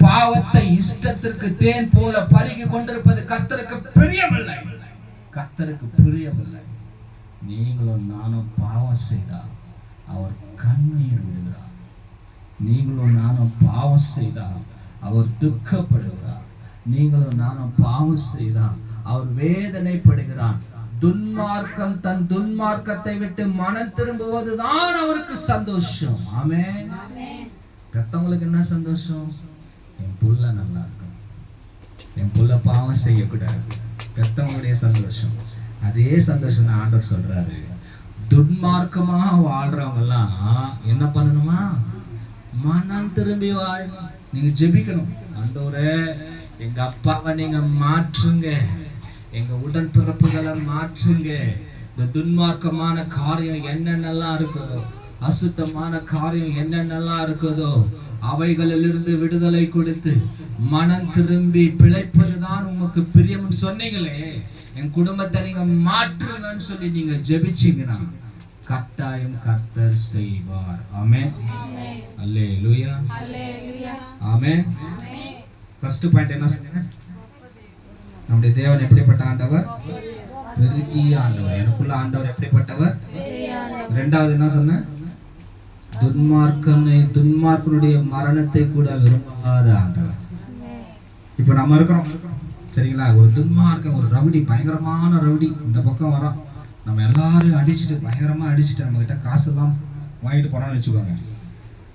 பாவத்தை இஷ்டத்திற்கு தேன் போல பருகி கொண்டிருப்பது கர்த்தருக்கு பிரியமில்லை. கர்த்தருக்கு பிரியமில்லை. நீங்களும் நானும் பாவம் செய்தால் அவர் கண்ணீர் விடுகிறார். நீங்களும் நானும் பாவம் செய்தால் அவர் துக்கப்படுகிறார். நீங்களும் நானும் பாவம் செய்தால் அவர் வேதனைப்படுகிறார். துன்மார்க்கம் தன் துன்மார்க்கத்தை விட்டு மனம் திரும்புவதுதான் அவருக்கு சந்தோஷம். ஆமென். பெத்தவங்களுக்கு என்ன சந்தோஷம்? என் புள்ள நல்லா இருக்கும், என் புள்ள பாவம் செய்யக்கூடாது. பெத்தவங்களுடைய சந்தோஷம். அதே சந்தோஷம் தான் ஆண்டவர் சொல்றாரு. துன்மார்க்கமாக வாழ்றவங்க எல்லாம் என்ன பண்ணணுமா? மனம் திரும்பி வாழணும். நீங்க ஜெபிக்கணும். ஆண்டவரே, எங்க அப்பாவை நீங்க மாற்றுங்க, எங்க உடன் பிறப்புகளை மாற்றுங்க. இந்த துன்மார்க்கமான காரியம் என்னென்னலாம் இருக்குதோ, அசுத்தமான காரியம் என்னென்னலாம் இருக்குதோ, அவைகளிலிருந்து விடுதலை கொடுத்து மனம் திரும்பி பிழைப்பதுதான் உங்களுக்கு பிரியம்னு சொன்னீங்களே. என் குடும்பத்தை நீங்க மாற்றுங்கன்னு சொல்லி நீங்க ஜெபிச்சீங்கன்னா கட்டாயம் கர்த்தர் செய்வார். ஆமென். அல்லேலூயா. ஆமென். ஃபர்ஸ்ட் பாயிண்ட் என்ன சொன்னீங்க? நம்முடைய தேவன் எப்படிப்பட்ட ஆண்டவர்? பெரிய ஆண்டவர். எனக்குள்ள ஆண்டவர் எப்படிப்பட்டவர்? இரண்டாவது என்ன சொன்ன? துன்மார்க்கனுடைய மரணத்தை கூட விரும்பாத ஆண்டவர். இப்ப நம்ம இருக்கிறோம் சரிங்களா? ஒரு துன்மார்க்க, ஒரு ரவுடி, பயங்கரமான ரவுடி இந்த பக்கம் வரோம். நம்ம எல்லாரும் அடிச்சுட்டு பயங்கரமா அடிச்சுட்டு நம்ம கிட்ட காசு எல்லாம் வாங்கிட்டு போனான்னு வச்சுக்கோங்க.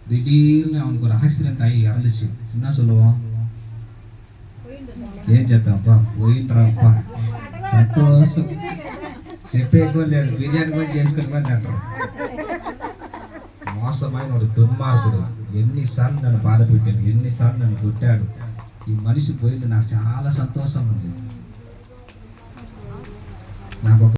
திடீர்னு அவனுக்கு ஒரு ஆக்சிடென்ட் ஆகி இறந்துச்சு. என்ன சொல்லுவோம்? ஏன் చేద్దాంப்பா పోయిండ్రాప్పా సంతోషం చెప్పేకోలేదు బిర్యానీ కూడా చేసుకొని అంటారు. మోసమైన ఒక దుర్మార్గుడు ఎన్నిసార్లు నన్ను బాధ పెట్టాడు, ఎన్నిసార్లు నన్ను కొట్టాడు. ఈ మనిషి పోయింది, నాకు చాలా సంతోషంగా ఉంది. నాకు